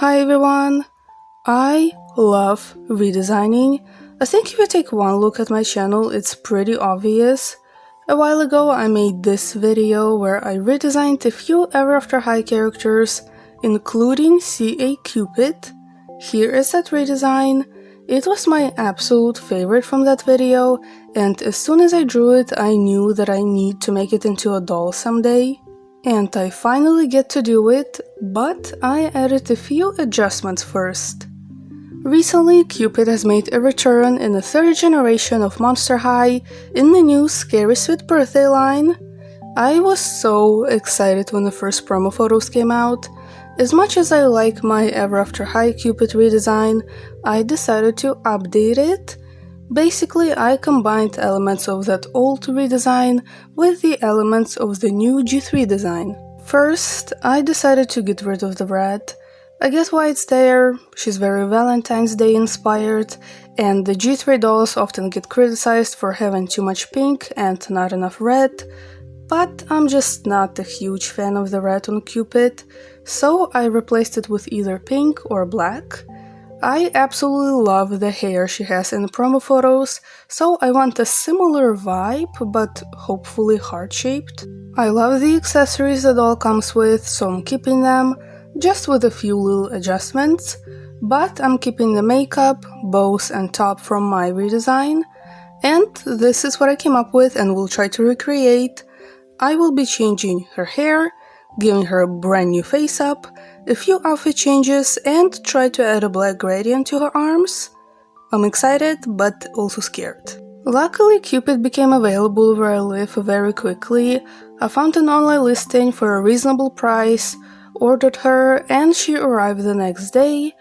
Hi everyone! I love redesigning. I think if you take one look at my channel, it's pretty obvious. A while ago I made this video where I redesigned a few Ever After High characters, including High Cupid. Here is that redesign. It was my absolute favorite from that video, and as soon as I drew it, I knew that I need to make it into a doll someday. And I finally get to do it, but I added a few adjustments first. Recently, Cupid has made a return in the third generation of Monster High in the new Scary Sweet Birthday line. I was so excited when the first promo photos came out. As much as I like my Ever After High Cupid redesign, I decided to update it. Basically, I combined elements of that old redesign with the elements of the new G3 design. First, I decided to get rid of the red. I get why it's there, she's very Valentine's Day inspired, and the G3 dolls often get criticized for having too much pink and not enough red, but I'm just not a huge fan of the red on Cupid, so I replaced it with either pink or black. I absolutely love the hair she has in the promo photos, so I want a similar vibe, but hopefully heart-shaped. I love the accessories the doll comes with, so I'm keeping them, just with a few little adjustments, but I'm keeping the makeup, bows and top from my redesign, and this is what I came up with and will try to recreate. I will be changing her hair, giving her a brand new face up, a few outfit changes, and try to add a black gradient to her arms. I'm excited, but also scared. Luckily, Cupid became available where I live very quickly. I found an online listing for a reasonable price, ordered her, and she arrived the next day,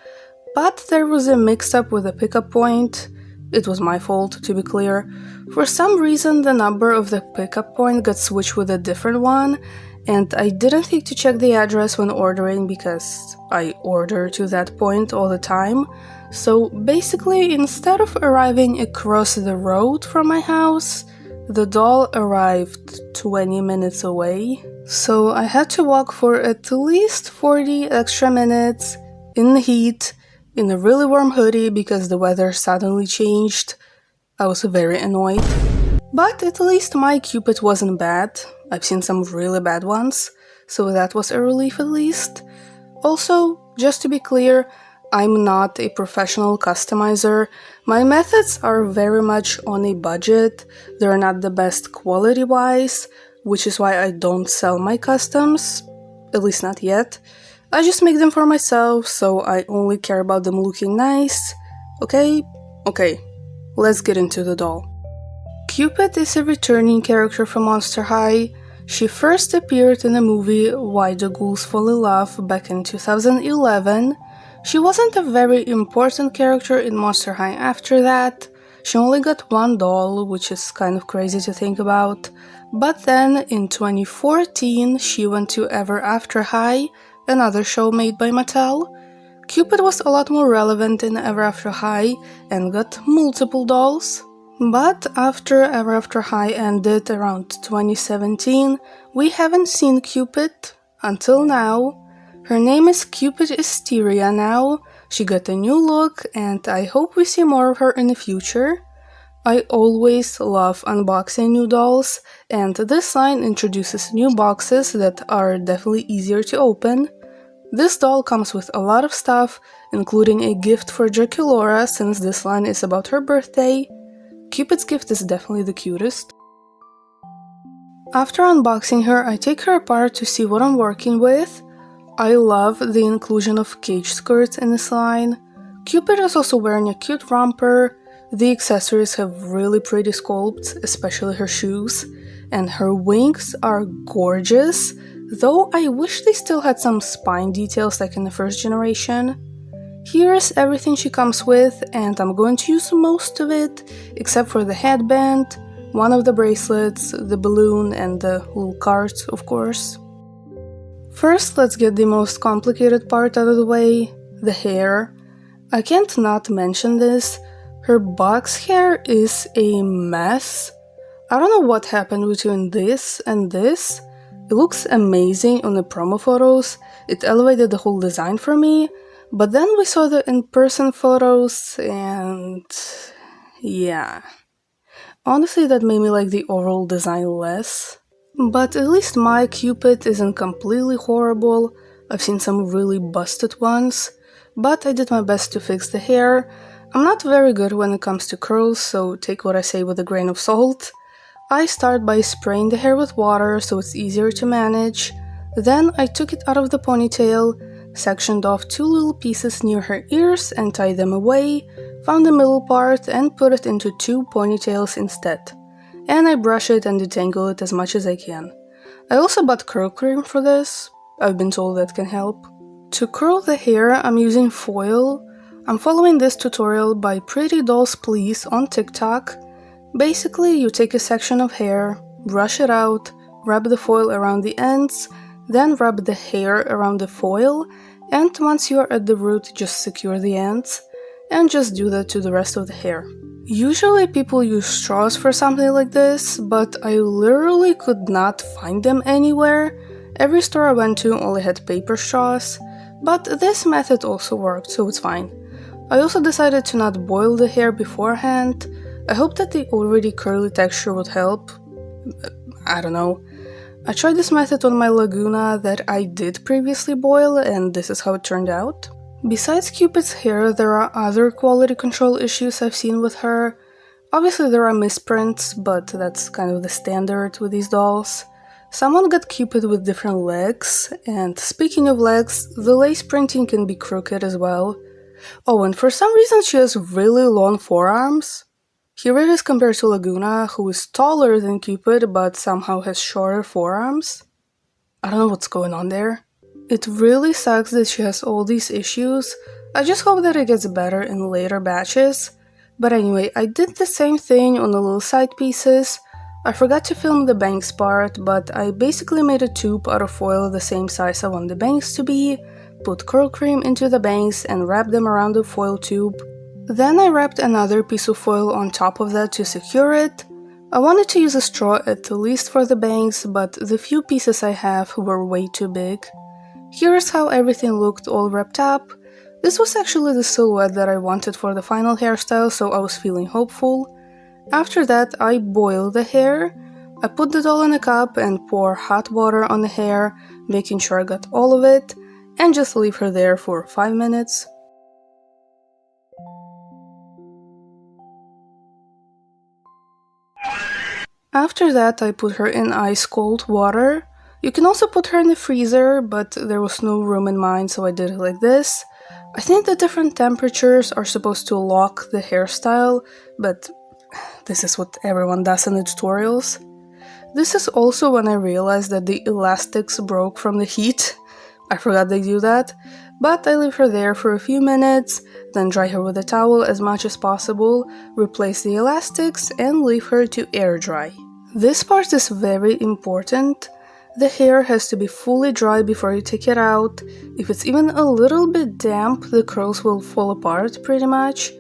but there was a mix-up with the pickup point. It was my fault, to be clear. For some reason, the number of the pickup point got switched with a different one, and I didn't think to check the address when ordering because I order to that point all the time. So basically, instead of arriving across the road from my house, the doll arrived 20 minutes away. So I had to walk for at least 40 extra minutes in the heat, in a really warm hoodie because the weather suddenly changed. I was very annoyed. But at least my Cupid wasn't bad. I've seen some really bad ones, so that was a relief at least. Also, just to be clear, I'm not a professional customizer. My methods are very much on a budget. They're not the best quality-wise, which is why I don't sell my customs, at least not yet. I just make them for myself, so I only care about them looking nice. Okay, let's get into the doll. Cupid is a returning character from Monster High. She first appeared in the movie Why the Ghouls Fall in Love back in 2011. She wasn't a very important character in Monster High after that. She only got one doll, which is kind of crazy to think about. But then, in 2014, she went to Ever After High, another show made by Mattel. Cupid was a lot more relevant in Ever After High and got multiple dolls. But after Ever After High ended around 2017, we haven't seen Cupid until now. Her name is Cupid Asteria now. She got a new look and I hope we see more of her in the future. I always love unboxing new dolls, and this line introduces new boxes that are definitely easier to open. This doll comes with a lot of stuff, including a gift for Draculaura since this line is about her birthday. Cupid's gift is definitely the cutest. After unboxing her, I take her apart to see what I'm working with. I love the inclusion of cage skirts in this line. Cupid is also wearing a cute romper. The accessories have really pretty sculpts, especially her shoes, and her wings are gorgeous, though I wish they still had some spine details like in the first generation. Here's everything she comes with, and I'm going to use most of it, except for the headband, one of the bracelets, the balloon, and the little cards, of course. First, let's get the most complicated part out of the way, the hair. I can't not mention this. Her box hair is a mess. I don't know what happened between this and this. It looks amazing on the promo photos. It elevated the whole design for me. But then we saw the in-person photos and yeah. Honestly, that made me like the overall design less. But at least my Cupid isn't completely horrible. I've seen some really busted ones, but I did my best to fix the hair. I'm not very good when it comes to curls, so take what I say with a grain of salt. I start by spraying the hair with water so it's easier to manage. Then I took it out of the ponytail, sectioned off 2 little pieces near her ears and tied them away, found the middle part and put it into 2 ponytails instead. And I brush it and detangle it as much as I can. I also bought curl cream for this. I've been told that can help. To curl the hair, I'm using foil. I'm following this tutorial by Pretty Dolls Please on TikTok. Basically, you take a section of hair, brush it out, wrap the foil around the ends, then wrap the hair around the foil, and once you are at the root, just secure the ends, and just do that to the rest of the hair. Usually people use straws for something like this, but I literally could not find them anywhere. Every store I went to only had paper straws, but this method also worked, so it's fine. I also decided to not boil the hair beforehand. I hope that the already curly texture would help. I don't know. I tried this method on my Laguna that I did previously boil, and this is how it turned out. Besides Cupid's hair, there are other quality control issues I've seen with her. Obviously there are misprints, but that's kind of the standard with these dolls. Someone got Cupid with different legs, and speaking of legs, the lace printing can be crooked as well. Oh, and for some reason she has really long forearms. Here it is compared to Laguna, who is taller than Cupid but somehow has shorter forearms. I don't know what's going on there. It really sucks that she has all these issues. I just hope that it gets better in later batches. But anyway, I did the same thing on the little side pieces. I forgot to film the bangs part, but I basically made a tube out of foil the same size I want the bangs to be, put curl cream into the bangs and wrapped them around the foil tube. Then I wrapped another piece of foil on top of that to secure it. I wanted to use a straw at least for the bangs, but the few pieces I have were way too big. Here's how everything looked all wrapped up. This was actually the silhouette that I wanted for the final hairstyle, so I was feeling hopeful. After that, I boiled the hair. I put the doll in a cup and pour hot water on the hair, making sure I got all of it, and just leave her there for 5 minutes. After that, I put her in ice cold water. You can also put her in the freezer, but there was no room in mine, so I did it like this. I think the different temperatures are supposed to lock the hairstyle, but this is what everyone does in the tutorials. This is also when I realized that the elastics broke from the heat. I forgot they do that, but I leave her there for a few minutes, then dry her with a towel as much as possible, replace the elastics, and leave her to air dry. This part is very important. The hair has to be fully dry before you take it out. If it's even a little bit damp, the curls will fall apart pretty much.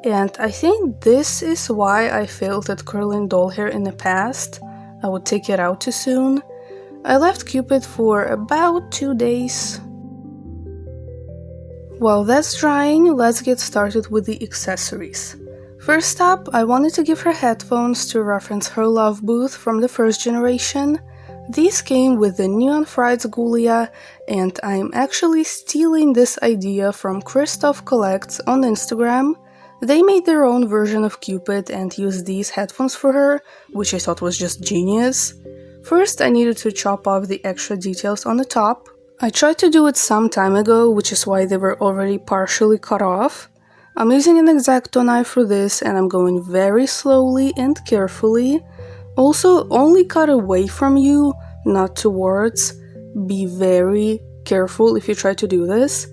And I think this is why I failed at curling doll hair in the past. I would take it out too soon. I left Cupid for about 2 days. While that's drying, let's get started with the accessories. First up, I wanted to give her headphones to reference her Love Booth from the first generation. These came with the Neon Fried Gulia, and I'm actually stealing this idea from Christoph Collects on Instagram. They made their own version of Cupid and used these headphones for her, which I thought was just genius. First, I needed to chop off the extra details on the top. I tried to do it some time ago, which is why they were already partially cut off. I'm using an X-Acto knife for this, and I'm going very slowly and carefully. Also, only cut away from you, not towards. Be very careful if you try to do this.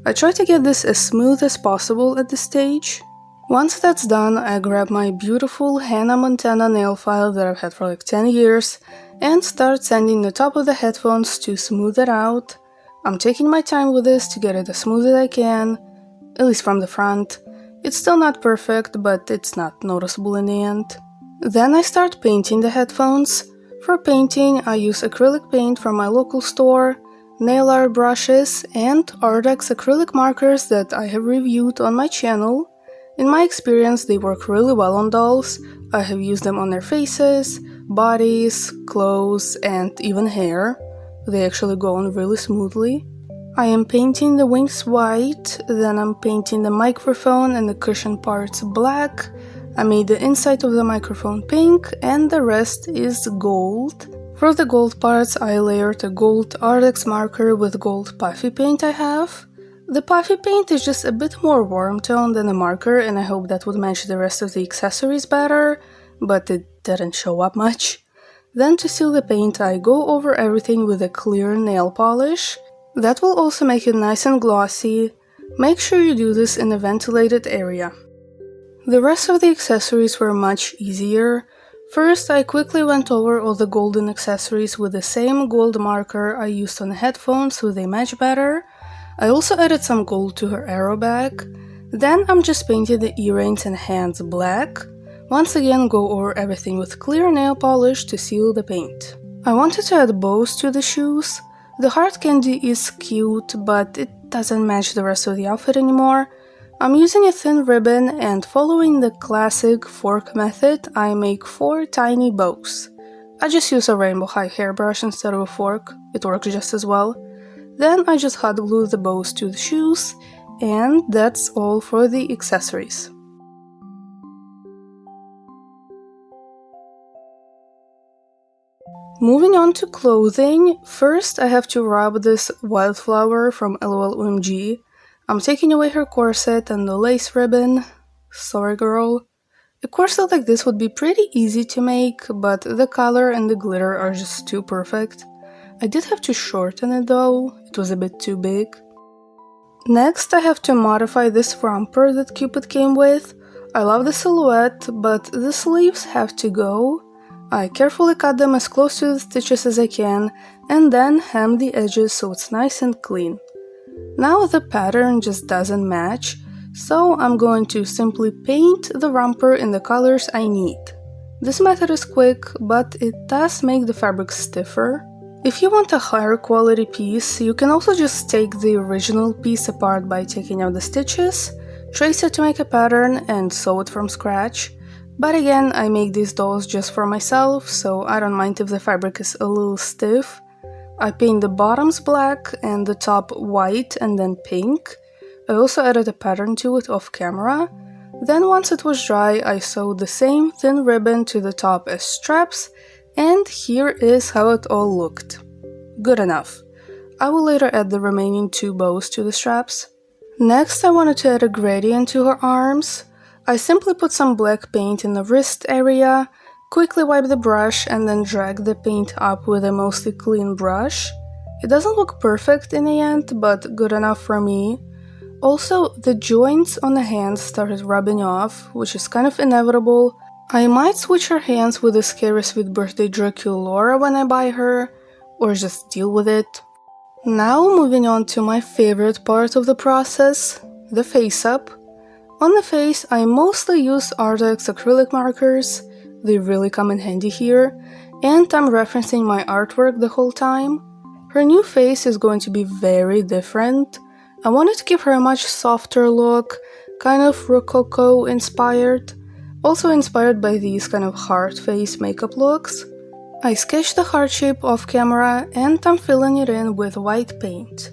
I try to get this as smooth as possible at this stage. Once that's done, I grab my beautiful Hannah Montana nail file that I've had for like 10 years and start sanding the top of the headphones to smooth it out. I'm taking my time with this to get it as smooth as I can, at least from the front. It's still not perfect, but it's not noticeable in the end. Then I start painting the headphones. For painting, I use acrylic paint from my local store. nail art brushes, and Ardex acrylic markers that I have reviewed on my channel. In my experience, they work really well on dolls. I have used them on their faces, bodies, clothes, and even hair. They actually go on really smoothly. I am painting the wings white, then I'm painting the microphone and the cushion parts black. I made the inside of the microphone pink, and the rest is gold. For the gold parts, I layered a gold Ardex marker with gold puffy paint I have. The puffy paint is just a bit more warm tone than the marker, and I hope that would match the rest of the accessories better, but it didn't show up much. Then to seal the paint, I go over everything with a clear nail polish. That will also make it nice and glossy. Make sure you do this in a ventilated area. The rest of the accessories were much easier. First, I quickly went over all the golden accessories with the same gold marker I used on the headphones so they match better. I also added some gold to her arrow bag. Then I'm just painting the earrings and hands black. Once again, go over everything with clear nail polish to seal the paint. I wanted to add bows to the shoes. The heart candy is cute, but it doesn't match the rest of the outfit anymore. I'm using a thin ribbon, and following the classic fork method, I make 4 tiny bows. I just use a rainbow high hairbrush instead of a fork, it works just as well. Then I just hot glue the bows to the shoes, and that's all for the accessories. Moving on to clothing, first I have to rub this wildflower from LOL OMG. I'm taking away her corset and the lace ribbon. Sorry girl. A corset like this would be pretty easy to make, but the color and the glitter are just too perfect. I did have to shorten it though, it was a bit too big. Next I have to modify this romper that Cupid came with. I love the silhouette, but the sleeves have to go. I carefully cut them as close to the stitches as I can, and then hem the edges so it's nice and clean. Now the pattern just doesn't match, so I'm going to simply paint the romper in the colors I need. This method is quick, but it does make the fabric stiffer. If you want a higher quality piece, you can also just take the original piece apart by taking out the stitches, trace it to make a pattern, and sew it from scratch. But again, I make these dolls just for myself, so I don't mind if the fabric is a little stiff. I paint the bottoms black and the top white and then pink. I also added a pattern to it off camera. Then once it was dry, I sewed the same thin ribbon to the top as straps, and here is how it all looked. Good enough. I will later add the remaining 2 bows to the straps. Next, I wanted to add a gradient to her arms. I simply put some black paint in the wrist area, quickly wipe the brush, and then drag the paint up with a mostly clean brush. It doesn't look perfect in the end, but good enough for me. Also, the joints on the hands started rubbing off, which is kind of inevitable. I might switch her hands with the Scary Sweet Birthday Draculaura when I buy her, or just deal with it. Now moving on to my favorite part of the process, the face-up. On the face, I mostly use Ardex acrylic markers, they really come in handy here, and I'm referencing my artwork the whole time. Her new face is going to be very different. I wanted to give her a much softer look, kind of Rococo inspired, also inspired by these kind of heart face makeup looks. I sketched the heart shape off camera, and I'm filling it in with white paint.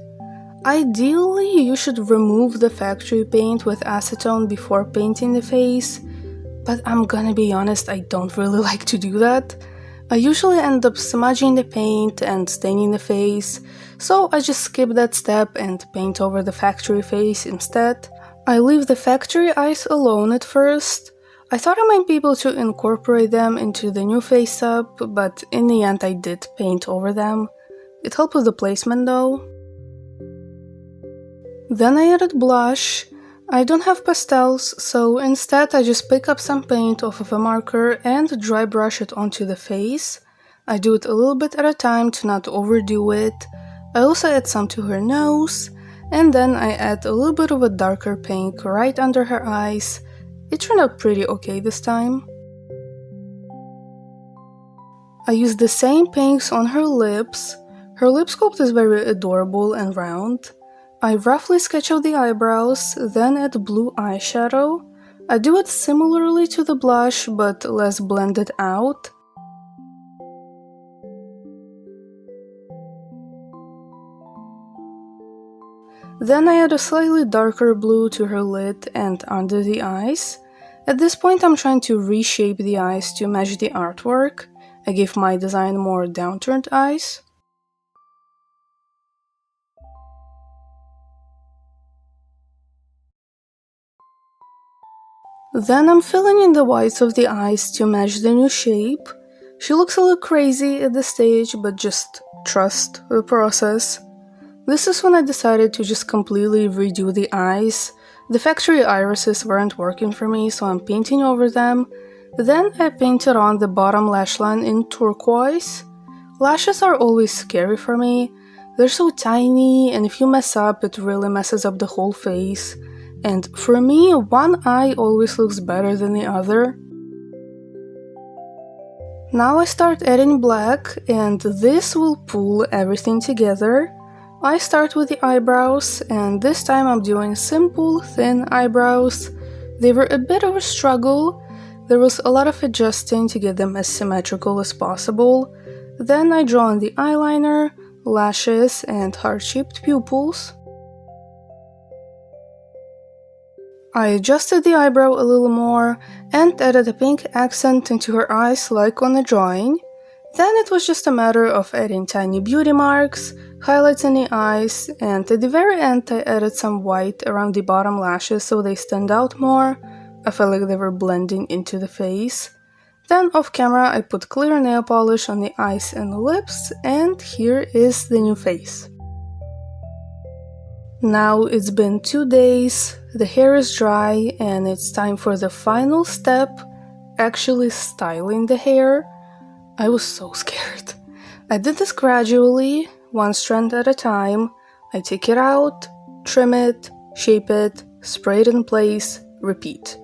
Ideally, you should remove the factory paint with acetone before painting the face, but I'm gonna be honest, I don't really like to do that. I usually end up smudging the paint and staining the face, so I just skip that step and paint over the factory face instead. I leave the factory eyes alone at first. I thought I might be able to incorporate them into the new face-up, but in the end I did paint over them. It helped with the placement though. Then I added blush. I don't have pastels, so instead I just pick up some paint off of a marker and dry brush it onto the face. I do it a little bit at a time to not overdo it. I also add some to her nose, and then I add a little bit of a darker pink right under her eyes. It turned out pretty okay this time. I used the same pinks on her lips. Her lip sculpt is very adorable and round. I roughly sketch out the eyebrows, then add blue eyeshadow. I do it similarly to the blush, but less blended out. Then I add a slightly darker blue to her lid and under the eyes. At this point I'm trying to reshape the eyes to match the artwork. I give my design more downturned eyes. Then I'm filling in the whites of the eyes to match the new shape. She looks a little crazy at this stage, but just trust the process. This is when I decided to just completely redo the eyes. The factory irises weren't working for me, so I'm painting over them. Then I painted on the bottom lash line in turquoise. Lashes are always scary for me. They're so tiny, and if you mess up, it really messes up the whole face. And for me, one eye always looks better than the other. Now I start adding black, and this will pull everything together. I start with the eyebrows, and this time I'm doing simple, thin eyebrows. They were a bit of a struggle. There was a lot of adjusting to get them as symmetrical as possible. Then I draw on the eyeliner, lashes, and heart-shaped pupils. I adjusted the eyebrow a little more and added a pink accent into her eyes like on the drawing. Then it was just a matter of adding tiny beauty marks, highlights in the eyes, and at the very end I added some white around the bottom lashes so they stand out more. I felt like they were blending into the face. Then off camera I put clear nail polish on the eyes and the lips, and here is the new face. Now it's been 2 days, the hair is dry, and it's time for the final step, actually styling the hair. I was so scared. I did this gradually, one strand at a time. I take it out, trim it, shape it, spray it in place, repeat.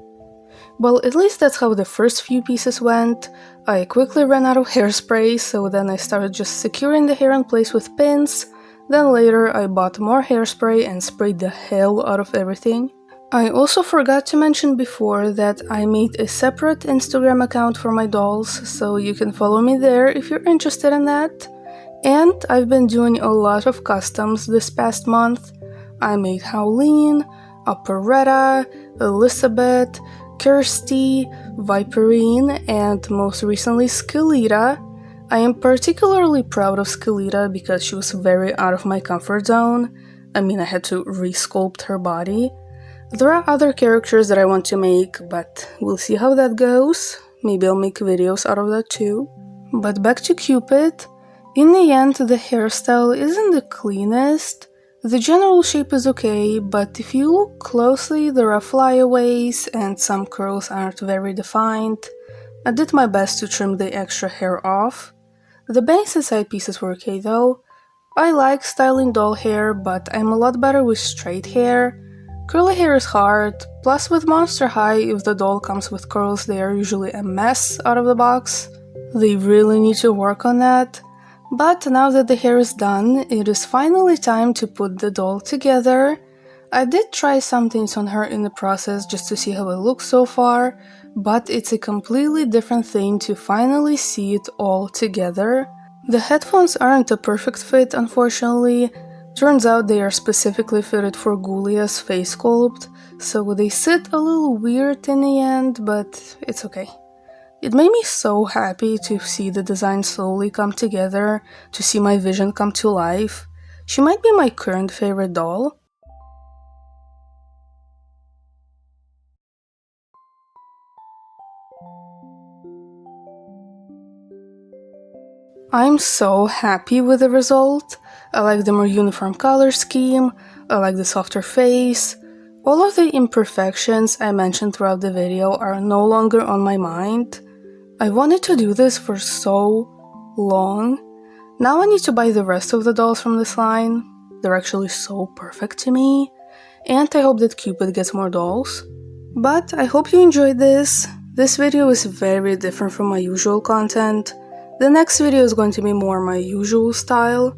Well, at least that's how the first few pieces went. I quickly ran out of hairspray, so then I started just securing the hair in place with pins. Then later I bought more hairspray and sprayed the hell out of everything. I also forgot to mention before that I made a separate Instagram account for my dolls, so you can follow me there if you're interested in that. And I've been doing a lot of customs this past month. I made Howleen, Operetta, Elizabeth, Kirsty, Viperine, and most recently Skelita. I am particularly proud of Skelita because she was very out of my comfort zone. I mean, I had to re-sculpt her body. There are other characters that I want to make, but we'll see how that goes. Maybe I'll make videos out of that too. But back to Cupid. In the end, the hairstyle isn't the cleanest. The general shape is okay, but if you look closely, there are flyaways and some curls aren't very defined. I did my best to trim the extra hair off. The bangs and side pieces were okay though. I like styling doll hair, but I'm a lot better with straight hair. Curly hair is hard, plus with Monster High, if the doll comes with curls, they are usually a mess out of the box. They really need to work on that. But now that the hair is done, it is finally time to put the doll together. I did try some things on her in the process just to see how it looks so far, but it's a completely different thing to finally see it all together. The headphones aren't a perfect fit, unfortunately. Turns out they are specifically fitted for Gulia's face sculpt, so they sit a little weird in the end, but it's okay. It made me so happy to see the design slowly come together, to see my vision come to life. She might be my current favorite doll. I'm so happy with the result. I like the more uniform color scheme, I like the softer face. All of the imperfections I mentioned throughout the video are no longer on my mind. I wanted to do this for so long. Now I need to buy the rest of the dolls from this line. They're actually so perfect to me. And I hope that Cupid gets more dolls. But I hope you enjoyed this. This video is very different from my usual content. The next video is going to be more my usual style.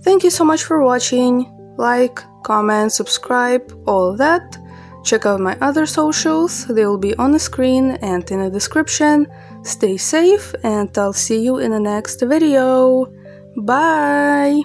Thank you so much for watching. Like, comment, subscribe, all of that. Check out my other socials, they will be on the screen and in the description. Stay safe and I'll see you in the next video. Bye!